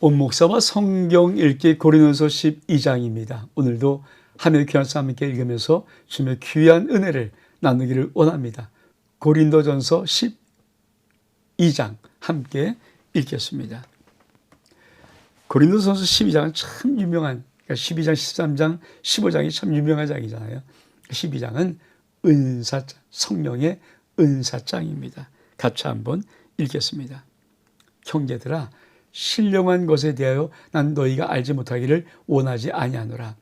온 목사와 성경 읽기 고린도서 12장입니다. 오늘도 하나님의 귀한 말씀 함께 읽으면서 주님의 귀한 은혜를 나누기를 원합니다. 고린도전서 12장 함께 읽겠습니다. 고린도전서 12장은 참 유명한, 그러니까 12장, 13장, 15장이 참 유명한 장이잖아요. 12장은 은사장, 성령의 은사장입니다. 같이 한번 읽겠습니다. 형제들아, 신령한 것에 대하여 난 너희가 알지 못하기를 원하지 아니하노라.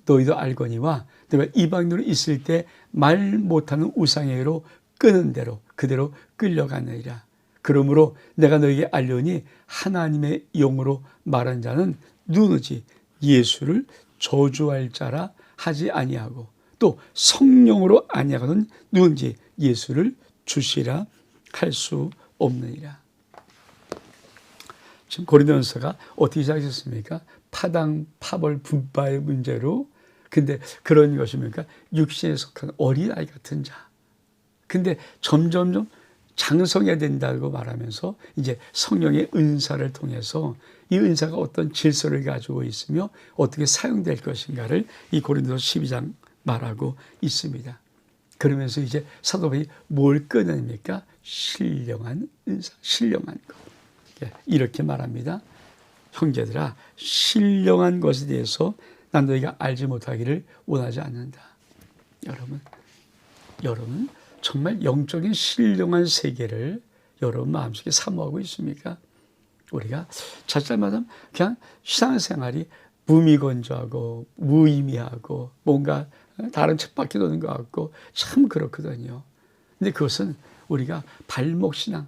너희도 알거니와 너희가 이방인으로 있을 때 말 못하는 우상에게로 끄는 대로 그대로 끌려가느니라. 그러므로 내가 너희에게 알려니 하나님의 영으로 말한 자는 누구든지 예수를 저주할 자라 하지 아니하고 또 성령으로 아니하거든 누구든지 예수를 주시라 할 수 없느니라. 지금 고린도전서가 어떻게 시작했습니까? 파당, 파벌, 분파의 문제로. 근데 그런 것이 뭡니까? 육신에 속한 어린아이 같은 자. 근데 점점점 장성해야 된다고 말하면서 이제 성령의 은사를 통해서 이 은사가 어떤 질서를 가지고 있으며 어떻게 사용될 것인가를 이 고린도서 12장 말하고 있습니다. 그러면서 이제 사도 바울이 뭘 꺼냅니까? 신령한 은사, 신령한 것. 이렇게 말합니다. 형제들아, 신령한 것에 대해서 난 너희가 알지 못하기를 원하지 않는다. 여러분 정말 영적인 신령한 세계를 여러분 마음속에 사모하고 있습니까? 우리가 자잘마다 그냥 신앙생활이 무미건조하고 무의미하고 뭔가 다른 쳇바퀴 도는 것 같고 참 그렇거든요. 근데 그것은 우리가 발목신앙,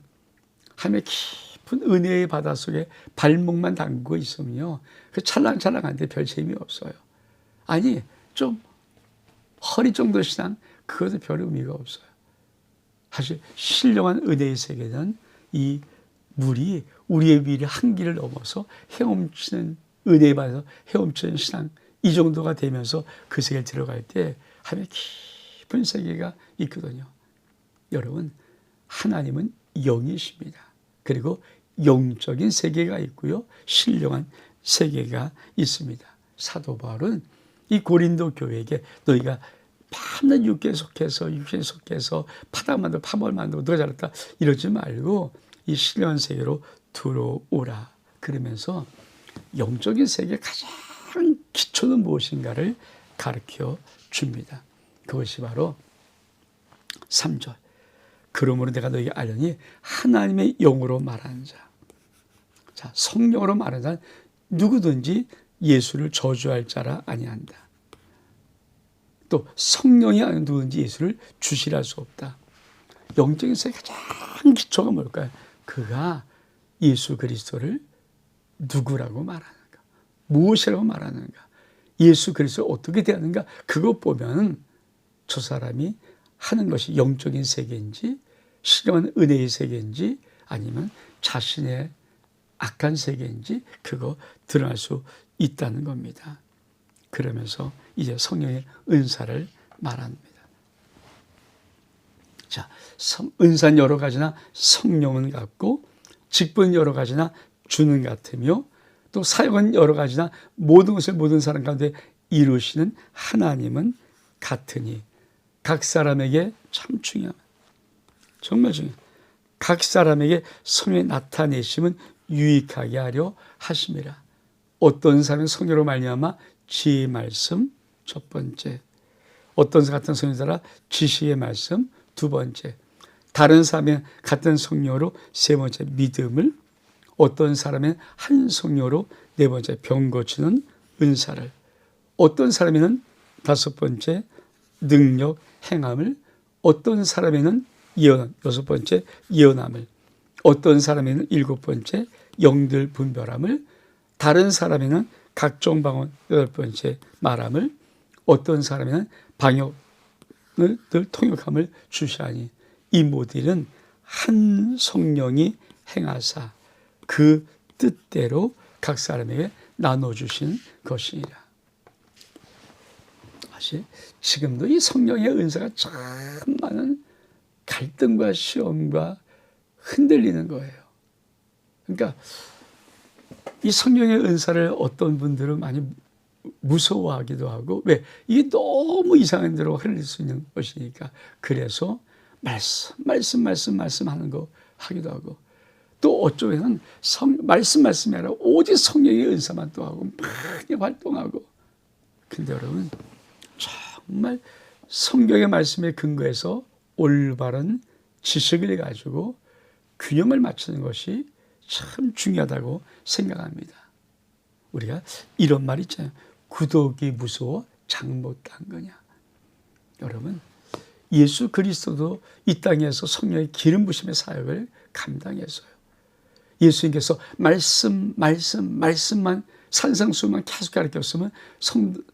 하나님의 깊은 은혜의 바다 속에 발목만 담그고 있으면요, 그 찰랑찰랑한데 별 재미없어요. 아니, 좀 허리 정도 신앙, 그것도 별 의미가 없어요. 사실 신령한 은혜의 세계는 이 물이 우리의 위를 한기를 넘어서 헤엄치는 은혜에 받아서 헤엄치는 신앙, 이 정도가 되면서 그 세계에 들어갈 때 하나님의 깊은 세계가 있거든요. 여러분, 하나님은 영이십니다. 그리고 영적인 세계가 있고요, 신령한 세계가 있습니다. 사도 바울은 이 고린도 교회에게 너희가 밤낮 육신에 속해서 파당 만들고 파벌 만들고 너가 잘했다 이러지 말고 이 신령한 세계로 들어오라. 그러면서 영적인 세계의 가장 기초는 무엇인가를 가르쳐 줍니다. 그것이 바로 3절. 그러므로 내가 너희에게 알려니 하나님의 영으로 말하는 자. 자, 성령으로 말하는 자는 누구든지 예수를 저주할 자라 아니한다. 또 성령이 아닌 누구든지 예수를 주시라 할 수 없다. 영적인 세계의 가장 기초가 뭘까요? 그가 예수 그리스도를 누구라고 말하는가? 무엇이라고 말하는가? 예수 그리스도를 어떻게 대하는가? 그것 보면 저 사람이 하는 것이 영적인 세계인지 신령한 은혜의 세계인지 아니면 자신의 악한 세계인지 그거 드러날 수 있다는 겁니다. 그러면서 이제 성령의 은사를 말합니다. 자, 은사는 여러 가지나 성령은 같고 직분은 여러 가지나 주는 같으며 또 사역은 여러 가지나 모든 것을 모든 사람 가운데 이루시는 하나님은 같으니 각 사람에게 참 중요합니다. 정말 중요해요. 각 사람에게 성령의 나타내심은 유익하게 하려 하심이라. 어떤 사람은 성령으로 말미암아 지혜의 말씀 첫 번째, 어떤 사람 같은 성령을 따라 지식의 말씀 두 번째, 다른 사람은 같은 성령으로 세 번째 믿음을, 어떤 사람은 한 성령으로 네 번째 병 고치는 은사를, 어떤 사람에는 다섯 번째 능력 행함을, 어떤 사람에는 예언 여섯 번째 예언함을, 어떤 사람에는 일곱 번째 영들 분별함을, 다른 사람에는 각종 방언 여덟 번째 말함을, 어떤 사람에는 방역을 통역함을 주시하니 이 모든 한 성령이 행하사 그 뜻대로 각 사람에게 나눠주신 것이니라. 사실 지금도 이 성령의 은사가 참 많은 갈등과 시험과 흔들리는 거예요. 그러니까 이 성령의 은사를 어떤 분들은 많이 무서워하기도 하고, 왜? 이게 너무 이상한 대로 흘릴 수 있는 것이니까. 그래서 말씀 하는 거 하기도 하고, 또 어쩌면 말씀이 아니라 오직 성령의 은사만 또 하고 많이 활동하고. 근데 여러분, 정말 성경의 말씀에 근거해서 올바른 지식을 가지고 균형을 맞추는 것이 참 중요하다고 생각합니다. 우리가 이런 말 있잖아요. 구독이 무서워 장 못한 거냐. 여러분, 예수 그리스도도 이 땅에서 성령의 기름 부심의 사역을 감당했어요. 예수님께서 말씀만 산상수만 계속 가르쳤으면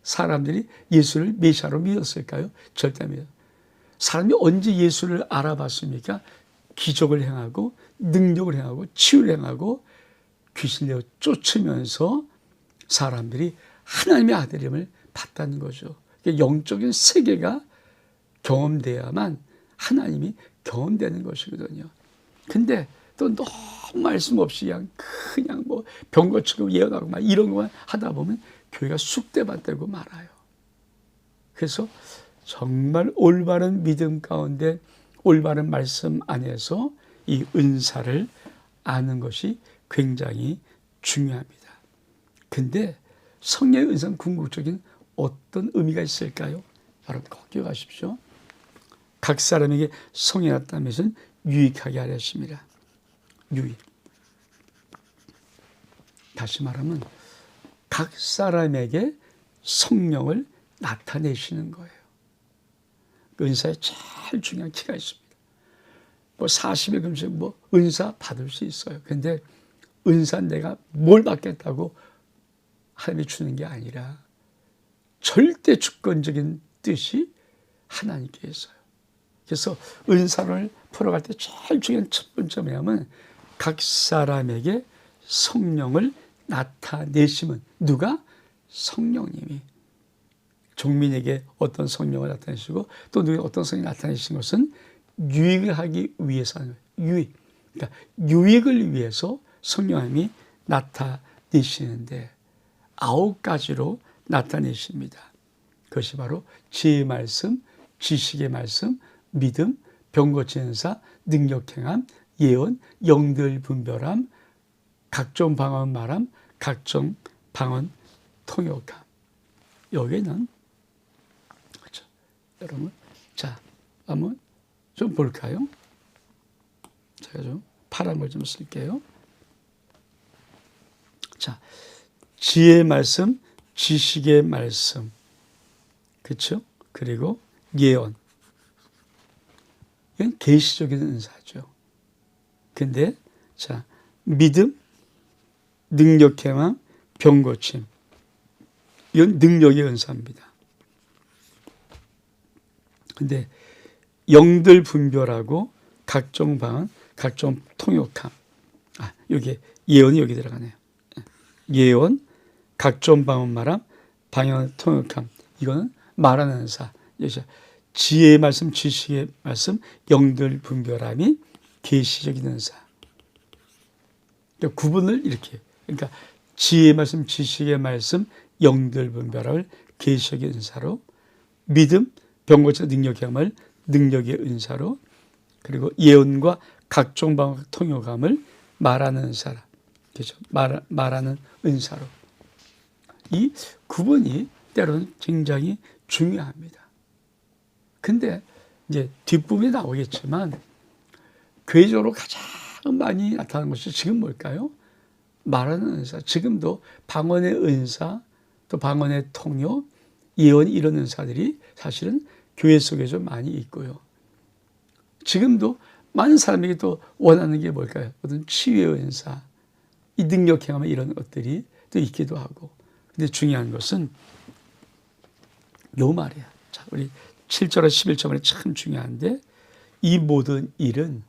사람들이 예수를 메시아로 믿었을까요? 절대 믿어요. 사람이 언제 예수를 알아봤습니까? 기적을 행하고 능력을 행하고 치유를 행하고 귀신을 쫓으면서 사람들이 하나님의 아들임을 봤다는 거죠. 영적인 세계가 경험돼야만 하나님이 경험되는 것이거든요. 근데 또 너무 말씀 없이 그냥 뭐 병 고치고 예언하고 막 이런 것만 하다 보면 교회가 쑥대밭되고 말아요. 그래서 정말 올바른 믿음 가운데 올바른 말씀 안에서 이 은사를 아는 것이 굉장히 중요합니다. 근데 성령의 은사는 궁극적인 어떤 의미가 있을까요? 여러분 꼭 기억하십시오. 각 사람에게 성령이 나타나는 것은 유익하게 하려 하십니다. 유익. 다시 말하면 각 사람에게 성령을 나타내시는 거예요. 은사에 제일 중요한 키가 있습니다. 뭐 40일 금식 뭐 은사 받을 수 있어요. 근데 은사 내가 뭘 받겠다고 하나님이 주는 게 아니라 절대 주권적인 뜻이 하나님께 있어요. 그래서 은사를 풀어갈 때 제일 중요한 첫 번째 뭐냐면 각 사람에게 성령을 나타내시면 누가? 성령님이. 종민에게 어떤 성령을 나타내시고 또 누구에게 어떤 성령을 나타내신 것은 유익을 하기 위해서 하는 거예요. 유익. 그러니까 유익을 위해서 성령님이 나타내시는데 9가지로 나타내십니다. 그것이 바로 지혜의 말씀, 지식의 말씀, 믿음, 병 고치는 사, 능력 행함, 예언, 영들 분별함, 각종 방언 말함, 각종 방언 통역함. 여기는 그렇죠. 여러분, 자 한번 좀 볼까요? 제가 좀 파란 걸 좀 쓸게요. 자, 지혜의 말씀, 지식의 말씀, 그렇죠? 그리고 예언. 이건 계시적인 은사죠. 근데 자, 믿음, 능력 행함, 병 고침. 이건 능력의 은사입니다. 근데 영들 분별하고 각종 방언, 각종 통역함. 여기 예언이 여기 들어가네요. 예언, 각종 방언 말함, 방언 통역함. 이거는 말하는 은사. 지혜의 말씀, 지식의 말씀, 영들 분별함이 계시적인 은사. 그러니까 구분을 이렇게. 그러니까 지혜의 말씀, 지식의 말씀, 영들 분별함을 계시적인 은사로, 믿음, 병 고치는 능력함을 능력의 은사로, 그리고 예언과 각종 방언 통역함을 말하는 은사라. 그렇죠? 말하는 은사로. 이 구분이 때로는 굉장히 중요합니다. 근데 이제 뒷부분에 나오겠지만 교회적으로 가장 많이 나타나는 것이 지금 뭘까요? 말하는 은사. 지금도 방언의 은사, 또 방언의 통역, 예언 이런 은사들이 사실은 교회 속에 좀 많이 있고요. 지금도 많은 사람에게 또 원하는 게 뭘까요? 어떤 치유의 은사, 이 능력 행함 이런 것들이 또 있기도 하고. 근데 중요한 것은 요 말이야. 자, 우리 7절과 11절이 참 중요한데, 이 모든 일은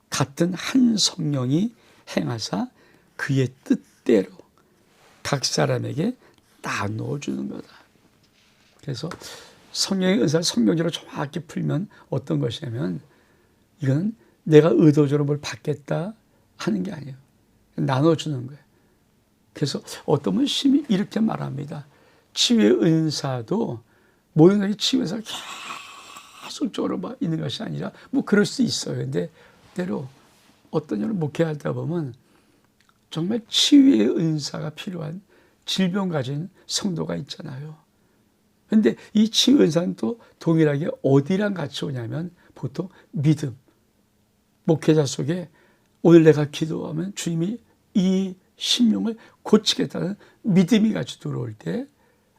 같은 한 성령이 행하사 그의 뜻대로 각 사람에게 나누어 주는 거다. 그래서 성령의 은사를 성경적으로 정확히 풀면 어떤 것이냐면, 이건 내가 의도적으로 뭘 받겠다 하는 게 아니에요. 나눠주는 거예요. 그래서 어떤 분은 심히 이렇게 말합니다. 치유의 은사도 모든 것이 치유 은사가 계속적으로 막 있는 것이 아니라 뭐 그럴 수 있어요. 근데 때로 어떤 일을 목회하다 보면 정말 치유의 은사가 필요한 질병 가진 성도가 있잖아요. 근데 이 치유 은사는 또 동일하게 어디랑 같이 오냐면 보통 믿음. 목회자 속에 오늘 내가 기도하면 주님이 이 심령을 고치겠다는 믿음이 같이 들어올 때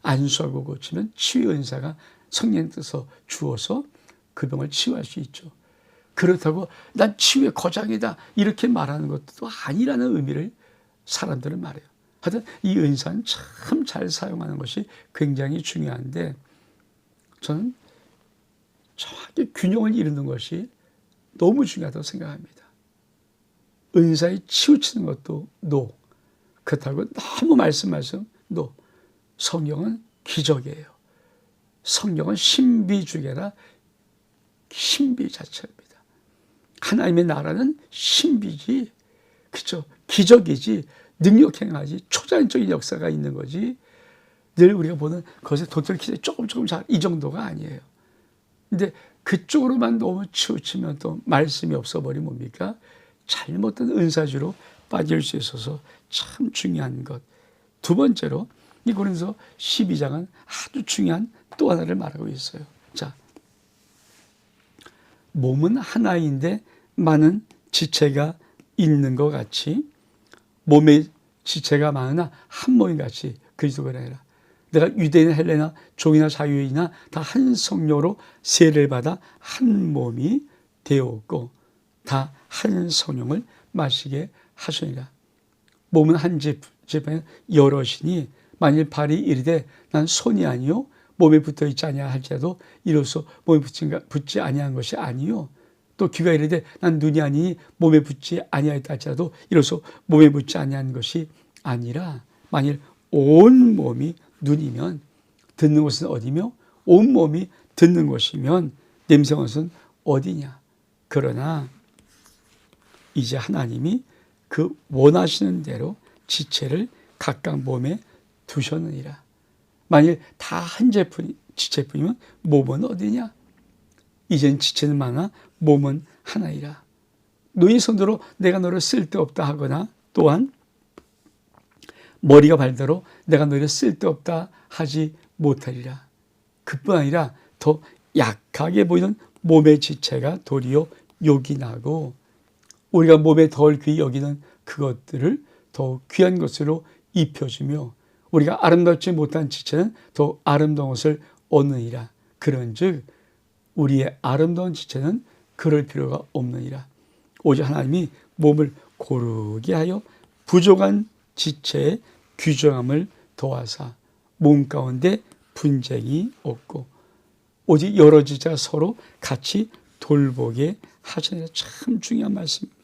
안수하고 고치면 치유 은사가 성령 뜻서 주어서 그 병을 치유할 수 있죠. 그렇다고 난 치유의 거장이다 이렇게 말하는 것도 아니라는 의미를 사람들은 말해요. 하여튼 이 은사는 참 잘 사용하는 것이 굉장히 중요한데 저는 정확히 균형을 이루는 것이 너무 중요하다고 생각합니다. 은사에 치우치는 것도 노. 그렇다고 너무 말씀 노. 성경은 기적이에요. 성경은 신비주의라 신비 자체입니다. 하나님의 나라는 신비지, 그죠? 기적이지, 능력 행하지, 초자연적인 역사가 있는 거지. 늘 우리가 보는 것에 도토리 기적이 조금 잘 이 정도가 아니에요. 근데 그쪽으로만 너무 치우치면 또 말씀이 없어버리면 뭡니까? 잘못된 은사주로 빠질 수 있어서 참 중요한 것. 두 번째로 이 고린도서 12장은 아주 중요한 또 하나를 말하고 있어요. 자, 몸은 하나인데 많은 지체가 있는 것 같이 몸의 지체가 많으나 한 몸인 같이 그리스도가 아니라 내가 유대인 헬레나 종이나 자유인이나 다 한 성령으로 세례를 받아 한 몸이 되었고 다 한 성령을 마시게 하시니라. 몸은 한 지파에 여럿이니 만일 발이 이르되 난 손이 아니요 몸에 붙어 있지 아니하 할지라도 이로써 몸에 붙지 아니한 것이 아니요 또 귀가 이르되 난 눈이 아니니 몸에 붙지 아니하였다 할지라도 이로써 몸에 붙지 아니한 것이 아니라 만일 온 몸이 눈이면 듣는 곳은 어디며 온 몸이 듣는 곳이면 냄새는 곳은 어디냐. 그러나 이제 하나님이 그 원하시는 대로 지체를 각각 몸에 두셨느니라. 만일 다 한 지체뿐이면 몸은 어디냐? 이젠 지체는 많아 몸은 하나이라. 너희 손으로 내가 너를 쓸데없다 하거나 또한 머리가 발대로 내가 너를 쓸데없다 하지 못하리라. 그뿐 아니라 더 약하게 보이는 몸의 지체가 도리어 욕이 나고 우리가 몸에 덜 귀히 여기는 그것들을 더 귀한 것으로 입혀주며 우리가 아름답지 못한 지체는 더 아름다운 것을 얻느니라. 그런즉 우리의 아름다운 지체는 그럴 필요가 없느니라. 오직 하나님이 몸을 고르게 하여 부족한 지체의 규정함을 더하사 몸 가운데 분쟁이 없고 오직 여러 지체가 서로 같이 돌보게 하시느라. 참 중요한 말씀입니다.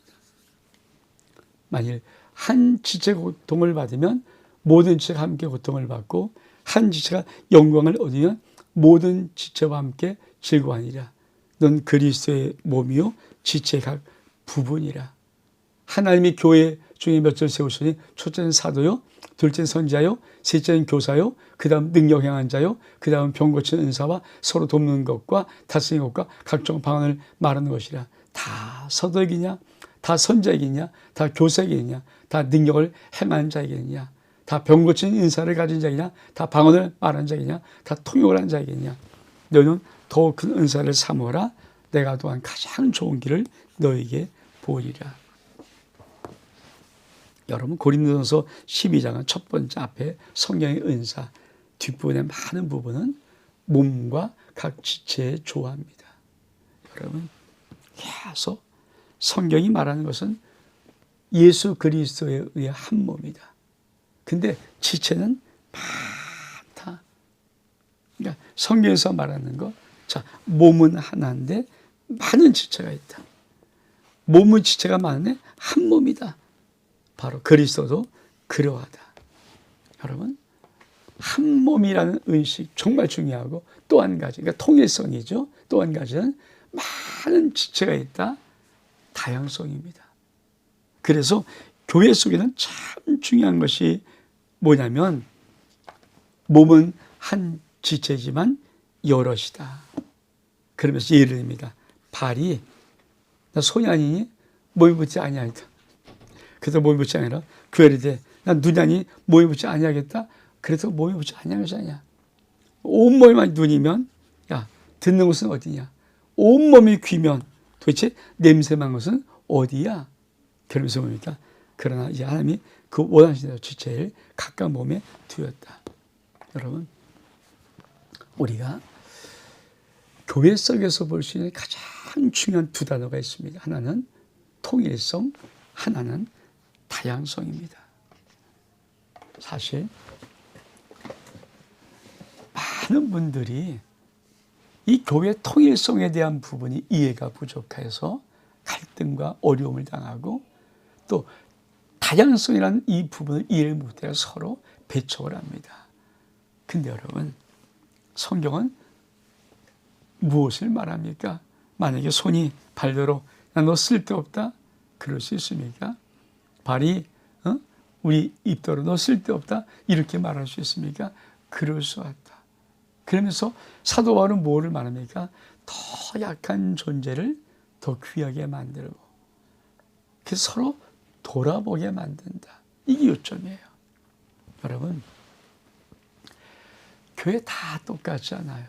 만일 한 지체가 고통을 받으면 모든 지체가 함께 고통을 받고 한 지체가 영광을 얻으면 모든 지체와 함께 즐거워하니라. 넌 그리스도의 몸이요 지체 각 부분이라. 하나님이 교회 중에 몇절 세우시니 첫째는 사도요, 둘째는 선지자요, 셋째는 교사요, 그 다음 능력 행한 자요, 그 다음 병 고치는 은사와 서로 돕는 것과 다스리는 것과 각종 방언을 말하는 것이라. 다 사도이겠냐? 다 선지자이겠냐? 다 교사이겠냐? 다 능력을 행한 자이겠냐? 다 병 고치는 인사를 가진 자이냐? 다 방언을 말하는 자이냐? 다 통역을 한 자이겠냐? 너는 더 큰 은사를 삼어라. 내가 또한 가장 좋은 길을 너에게 보이리라. 여러분 고린도전서 12장은 첫 번째 앞에 성령의 은사, 뒷부분의 많은 부분은 몸과 각 지체에 조합니다. 여러분 계속 성경이 말하는 것은 예수 그리스도에 의해 한 몸이다. 근데 지체는 많다. 그러니까 성경에서 말하는 것, 자, 몸은 하나인데 많은 지체가 있다. 몸은 지체가 많은데 한 몸이다. 바로 그리스도도 그러하다. 여러분, 한 몸이라는 의식 정말 중요하고 또 한 가지, 그러니까 통일성이죠. 또 한 가지는 많은 지체가 있다. 다양성입니다. 그래서 교회 속에는 참 중요한 것이 뭐냐면 몸은 한 지체지만 여럿이다. 그러면서 예를 듭니다. 발이 나 손이 아니니 몸이 붙지 아니하겠다. 그래서 몸이 붙지 아니라 교회를 돼. 난 눈이 아니 몸이 붙지 아니하겠다. 그래서 몸이 붙지 아니하겠지 아니야. 온몸이만 눈이면 야 듣는 곳은 어디냐. 온몸이 귀면 도대체 냄새만 것은 어디야. 그러면서 뭡니까? 그러나 이제 하나님이 그 원하시는 대로 지체를 각각 몸에 두었다. 여러분 우리가 교회 속에서 볼 수 있는 가장 중요한 두 단어가 있습니다. 하나는 통일성, 하나는 다양성입니다. 사실 많은 분들이 이 교회 통일성에 대한 부분이 이해가 부족해서 갈등과 어려움을 당하고 또 다양성이라는 이 부분을 이해를 못해서 서로 배척을 합니다. 근데 여러분 성경은 무엇을 말합니까? 만약에 손이 발대로 너 쓸데없다? 그럴 수 있습니까? 발이 우리 입대로 너 쓸데없다? 이렇게 말할 수 있습니까? 그럴 수 없다. 그러면서 사도 바울은 뭐를 말합니까? 더 약한 존재를 더 귀하게 만들고 그래서 서로 돌아보게 만든다. 이게 요점이에요. 여러분 교회 다 똑같지 않아요.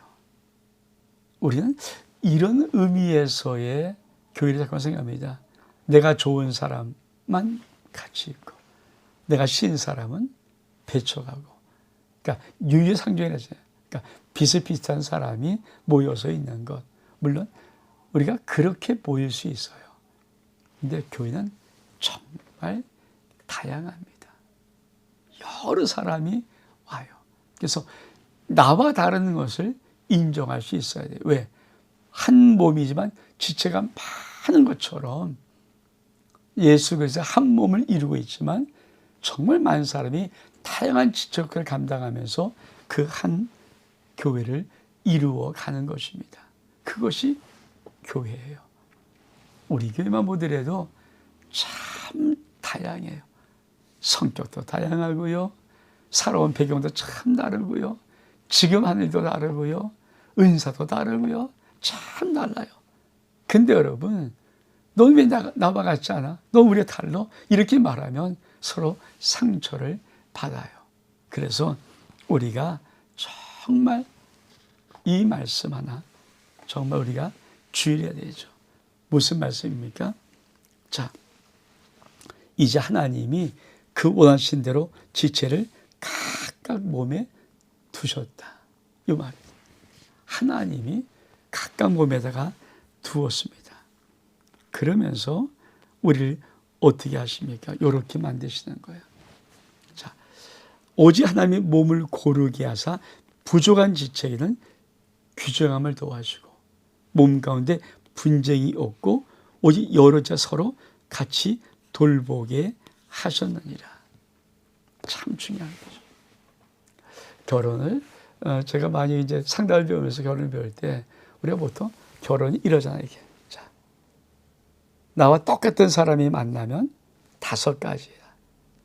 우리는 이런 의미에서의 교회를 자꾸 생각합니다. 내가 좋은 사람만 같이 있고 내가 싫은 사람은 배척하고 그러니까 유유상종이라잖아요. 그러니까 비슷비슷한 사람이 모여서 있는 것. 물론 우리가 그렇게 보일 수 있어요. 근데 교회는 정말 다양합니다. 여러 사람이 와요. 그래서 나와 다른 것을 인정할 수 있어야 돼요. 왜? 한 몸이지만 지체가 많은 것처럼 예수 그리스도 한 몸을 이루고 있지만 정말 많은 사람이 다양한 지체를 감당하면서 그 한 교회를 이루어 가는 것입니다. 그것이 교회예요. 우리 교회만 보더라도 참 다양해요. 성격도 다양하고요. 살아온 배경도 참 다르고요. 지금 하는 일도 다르고요. 은사도 다르고요. 참 달라요. 근데 여러분 너 왜 나와 같지 않아? 너 우리가 달라? 이렇게 말하면 서로 상처를 받아요. 그래서 우리가 정말 이 말씀 하나 정말 우리가 주의해야 되죠. 무슨 말씀입니까? 자, 이제 하나님이 그 원하신 대로 지체를 각각 몸에 두셨다. 이 말이에요. 하나님이 각각 몸에다가 두었습니다. 그러면서 우리를 어떻게 하십니까? 이렇게 만드시는 거예요. 자, 오직 하나님이 몸을 고르게 하사 부족한 지체에는 규정함을 도와주고 몸 가운데 분쟁이 없고 오직 여러 자 서로 같이 돌보게 하셨느니라. 참 중요한 거죠. 결혼을 제가 많이 이제 상담을 배우면서 결혼을 배울 때 우리가 보통 결혼이 이러잖아요. 이게. 자, 나와 똑같은 사람이 만나면 5가지야.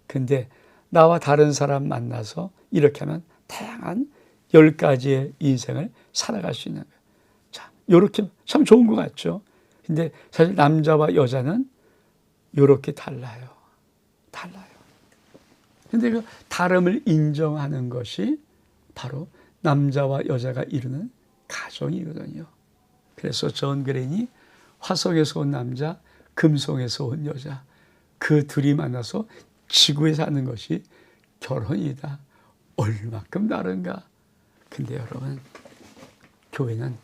근데 나와 다른 사람 만나서 이렇게 하면 다양한 10가지의 인생을 살아갈 수 있는 거예요. 자, 요렇게 참 좋은 것 같죠? 근데 사실 남자와 여자는 요렇게 달라요. 달라요. 근데 그 다름을 인정하는 것이 바로 남자와 여자가 이루는 가정이거든요. 그래서 존 그린이 화성에서 온 남자, 금성에서 온 여자, 그 둘이 만나서 지구에 사는 것이 결혼이다. 얼마큼 다른가? 근데 여러분, 교회는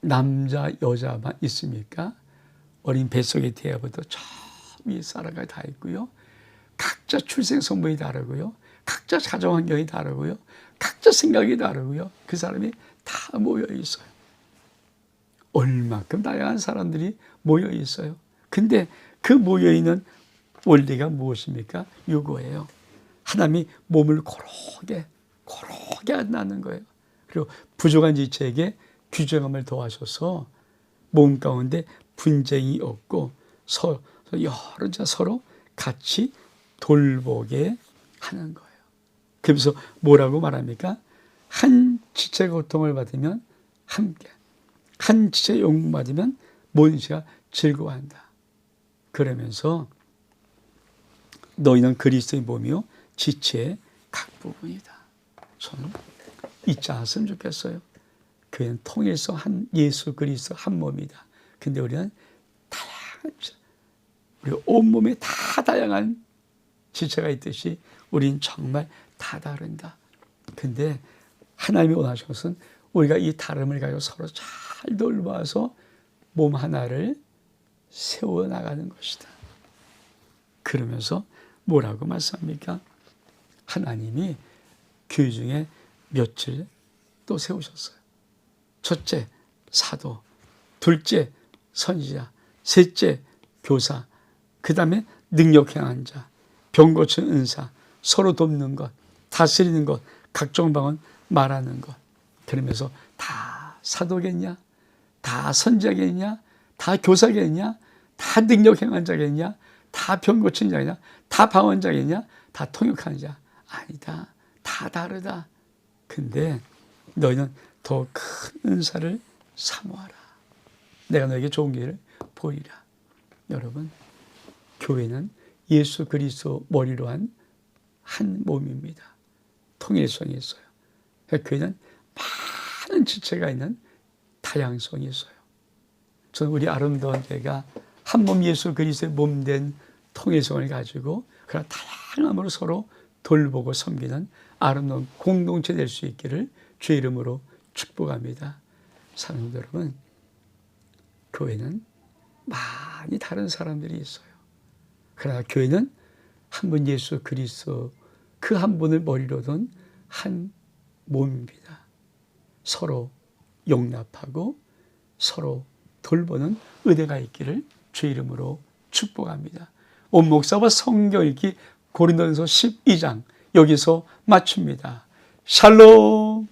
남자, 여자만 있습니까? 어린 뱃속의 태아부터 저 위에 사라가 다 있고요. 각자 출생 성분이 다르고요. 각자 가정 환경이 다르고요. 각자 생각이 다르고요. 그 사람이 다 모여 있어요. 얼마큼 다양한 사람들이 모여 있어요. 근데 그 모여 있는 원리가 무엇입니까? 이거예요. 하나님이 몸을 고르게 한다는 거예요. 그리고 부족한 지체에게 규정함을 도와줘서 몸 가운데 분쟁이 없고 여러 자 서로 같이 돌보게 하는 거예요. 그래서 뭐라고 말합니까? 한 지체가 고통을 받으면 함께, 한 지체가 용받으면 모든 지체가 즐거워한다. 그러면서 너희는 그리스도의 몸이요 지체의 각 부분이다. 저는 잊지 않았으면 좋겠어요. 교회는 통일성 한 예수 그리스도 한 몸이다. 근데 우리는 다양한, 우리 온몸에 다 다양한 지체가 있듯이 우린 정말 다 다른다. 근데 하나님이 원하신 것은 우리가 이 다름을 가지고 서로 잘 돌봐서 몸 하나를 세워나가는 것이다. 그러면서 뭐라고 말씀합니까? 하나님이 교회 중에 며칠 또 세우셨어요. 첫째, 사도. 둘째, 선지자. 셋째, 교사. 그 다음에 능력 행한 자. 병 고치는 은사. 서로 돕는 것. 다스리는 것. 각종 방언 말하는 것. 그러면서 다 사도겠냐? 다 선지자겠냐? 다 교사겠냐? 다 능력 행한 자겠냐? 다 병 고친 자겠냐? 다 방언자겠냐? 다 통역하는 자? 아니다. 다 다르다. 근데 너희는 더 큰 은사를 사모하라. 내가 너에게 좋은 길을 보이라. 여러분, 교회는 예수 그리스도 머리로 한 몸입니다. 통일성이 있어요. 교회는 많은 지체가 있는 다양성이 있어요. 저는 우리 아름다운 교회가 한 몸 예수 그리스도의 몸된 통일성을 가지고 그런 다양함으로 서로 돌보고 섬기는 아름다운 공동체 될 수 있기를 주의 이름으로 축복합니다. 사랑하는 여러분, 교회는 많이 다른 사람들이 있어요. 그러나 교회는 한 분 예수 그리스도 그 한 분을 머리로 둔 한 몸입니다. 서로 용납하고 서로 돌보는 은혜가 있기를 주의 이름으로 축복합니다. 온 목사와 성경 읽기 고린도전서 12장 여기서 마칩니다. 샬롬.